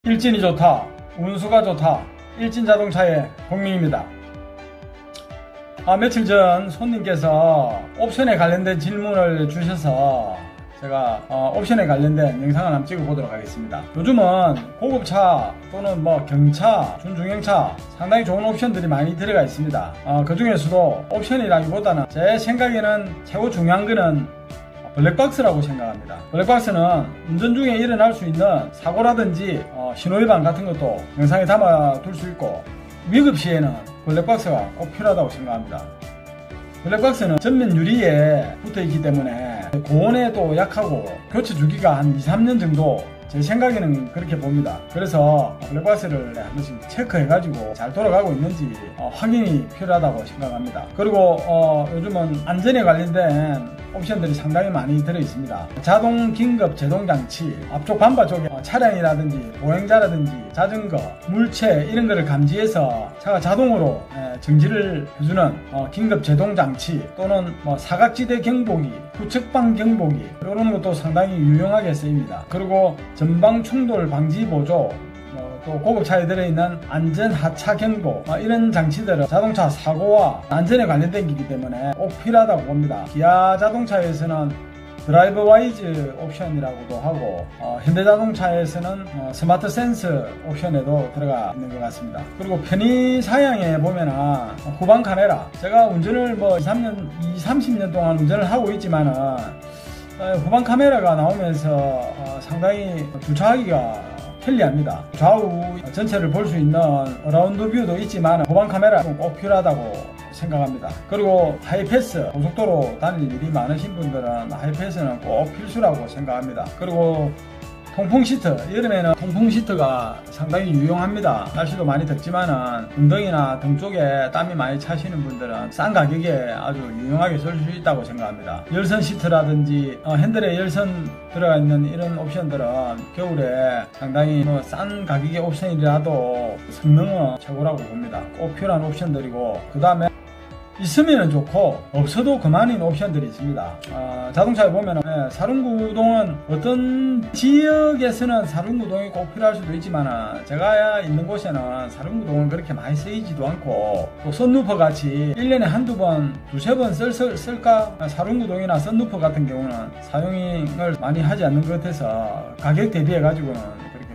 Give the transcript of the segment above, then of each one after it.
일진이 좋다, 운수가 좋다, 일진자동차의 공명입니다. 며칠 전 손님께서 옵션에 관련된 질문을 주셔서 제가 옵션에 관련된 영상을 한번 찍어보도록 하겠습니다. 요즘은 고급차 또는 경차, 준중형차 상당히 좋은 옵션들이 많이 들어가 있습니다. 그 중에서도 옵션이라기보다는 제 생각에는 최고 중요한 거는 블랙박스라고 생각합니다. 블랙박스는 운전 중에 일어날 수 있는 사고라든지 신호위반 같은 것도 영상에 담아둘 수 있고, 위급 시에는 블랙박스가 꼭 필요하다고 생각합니다. 블랙박스는 전면 유리에 붙어있기 때문에 고온에도 약하고 교체 주기가 한 2-3년 정도, 제 생각에는 그렇게 봅니다. 그래서 블랙박스를 한 번씩 체크해가지고 잘 돌아가고 있는지 확인이 필요하다고 생각합니다. 그리고 요즘은 안전에 관련된 옵션들이 상당히 많이 들어있습니다. 자동 긴급 제동 장치, 앞쪽 반바 쪽에 차량이라든지 보행자라든지 자전거, 물체 이런 거를 감지해서 차가 자동으로 정지를 해주는 긴급 제동 장치, 또는 사각지대 경보기, 후측방 경보기, 이런 것도 상당히 유용하게 쓰입니다. 그리고 전방 충돌 방지 보조, 또 고급차에 들어있는 안전 하차 경보, 이런 장치들은 자동차 사고와 안전에 관련된 거기 때문에 꼭 필요하다고 봅니다. 기아 자동차에서는 드라이브 와이즈 옵션이라고도 하고, 현대자동차에서는 스마트 센스 옵션에도 들어가 있는 것 같습니다. 그리고 편의 사양에 보면은 후방 카메라, 제가 운전을 20-30년 동안 운전을 하고 있지만은 후방 카메라가 나오면서 상당히 주차하기가 편리합니다. 좌우 전체를 볼 수 있는 어라운드 뷰도 있지만 후방 카메라는 꼭 필요하다고 생각합니다. 그리고 하이패스, 고속도로 다닐 일이 많으신 분들은 하이패스는 꼭 필수라고 생각합니다. 그리고 통풍 시트, 여름에는 통풍 시트가 상당히 유용합니다. 날씨도 많이 덥지만은 엉덩이나 등 쪽에 땀이 많이 차시는 분들은 싼 가격에 아주 유용하게 쓸 수 있다고 생각합니다. 열선 시트라든지 핸들에 열선 들어가 있는 이런 옵션들은 겨울에 상당히 싼 가격의 옵션이라도 성능은 최고라고 봅니다. 꼭 필요한 옵션들이고, 그 다음에 있으면 좋고 없어도 그만인 옵션들이 있습니다. 자동차에 보면 사륜구동은 어떤 지역에서는 사륜구동이 꼭 필요할 수도 있지만, 제가 있는 곳에는 사륜구동은 그렇게 많이 쓰이지도 않고, 또 선루퍼 같이 1년에 한두 번, 두세 번 쓸까? 사륜구동이나 선루퍼 같은 경우는 사용을 많이 하지 않는 것 같아서 가격 대비해 가지고는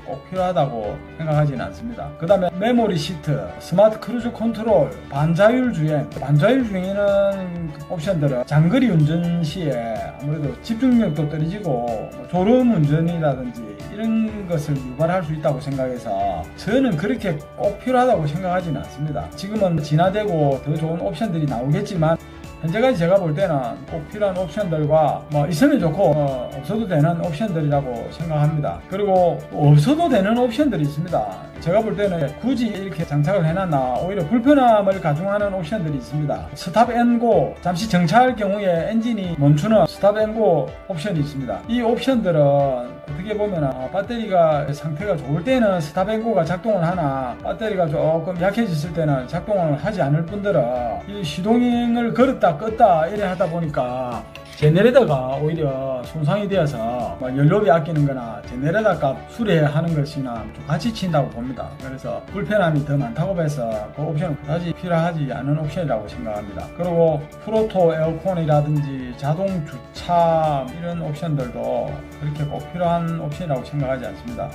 꼭 필요하다고 생각하지는 않습니다. 그 다음에 메모리 시트, 스마트 크루즈 컨트롤, 반자율 주행. 반자율 주행이라는 옵션들은 장거리 운전 시에 아무래도 집중력도 떨어지고 졸음 운전이라든지 이런 것을 유발할 수 있다고 생각해서 저는 그렇게 꼭 필요하다고 생각하지는 않습니다. 지금은 진화되고 더 좋은 옵션들이 나오겠지만, 현재까지 제가 볼 때는 꼭 필요한 옵션들과 있으면 좋고 없어도 되는 옵션들이라고 생각합니다. 그리고 없어도 되는 옵션들이 있습니다. 제가 볼 때는 굳이 이렇게 장착을 해놨나 오히려 불편함을 가중하는 옵션들이 있습니다. 스탑 앤 고, 잠시 정차할 경우에 엔진이 멈추는 스탑 앤 고 옵션이 있습니다. 이 옵션들은 어떻게 보면 배터리가 상태가 좋을 때는 스탑 앤 고가 작동을 하나, 배터리가 조금 약해졌을 때는 작동을 하지 않을 뿐더러 이 시동을 걸었다 껐다 이래 하다 보니까 제네레이터가 오히려 손상이 되어서 연료비 아끼는 거나 제네레이터 값 수리하는 것이나 좀 같이 친다고 봅니다. 그래서 불편함이 더 많다고 해서 그 옵션은 그다지 필요하지 않은 옵션이라고 생각합니다. 그리고 프로토 에어컨이라든지 자동 주차 이런 옵션들도 그렇게 꼭 필요한 옵션이라고 생각하지 않습니다.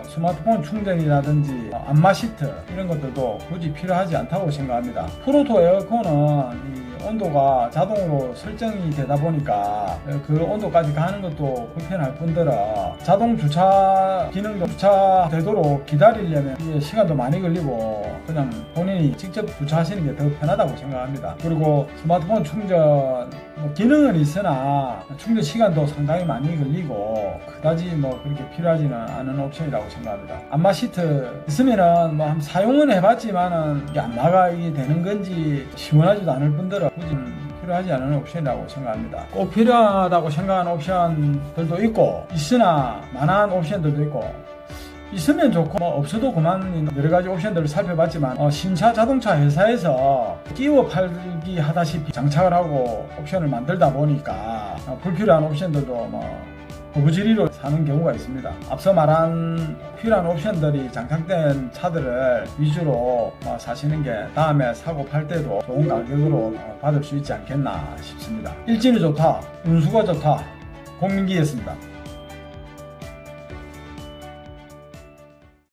스마트폰 충전이라든지 안마 시트 이런 것들도 굳이 필요하지 않다고 생각합니다. 프로토 에어컨은 온도가 자동으로 설정이 되다 보니까 그 온도까지 가는 것도 불편할 뿐더러 자동 주차 기능도 주차되도록 기다리려면 이게 시간도 많이 걸리고 그냥 본인이 직접 주차하시는 게 더 편하다고 생각합니다. 그리고 스마트폰 충전 기능은 있으나 충전 시간도 상당히 많이 걸리고 그다지 그렇게 필요하지는 않은 옵션이라고 생각합니다. 안마 시트 있으면은 한번 사용은 해봤지만은 이게 안마가 이게 되는 건지 시원하지도 않을 뿐더러 굳이 필요하지 않은 옵션이라고 생각합니다. 꼭 필요하다고 생각하는 옵션들도 있고, 있으나 만한 옵션들도 있고, 있으면 좋고 없어도 그만인 여러가지 옵션들을 살펴봤지만, 신차 자동차 회사에서 끼워 팔기 하다시피 장착을 하고 옵션을 만들다 보니까 불필요한 옵션들도 버그지리로 사는 경우가 있습니다. 앞서 말한 필요한 옵션들이 장착된 차들을 위주로 사시는 게 다음에 사고 팔 때도 좋은 가격으로 받을 수 있지 않겠나 싶습니다. 일진이 좋다, 운수가 좋다, 공민기였습니다.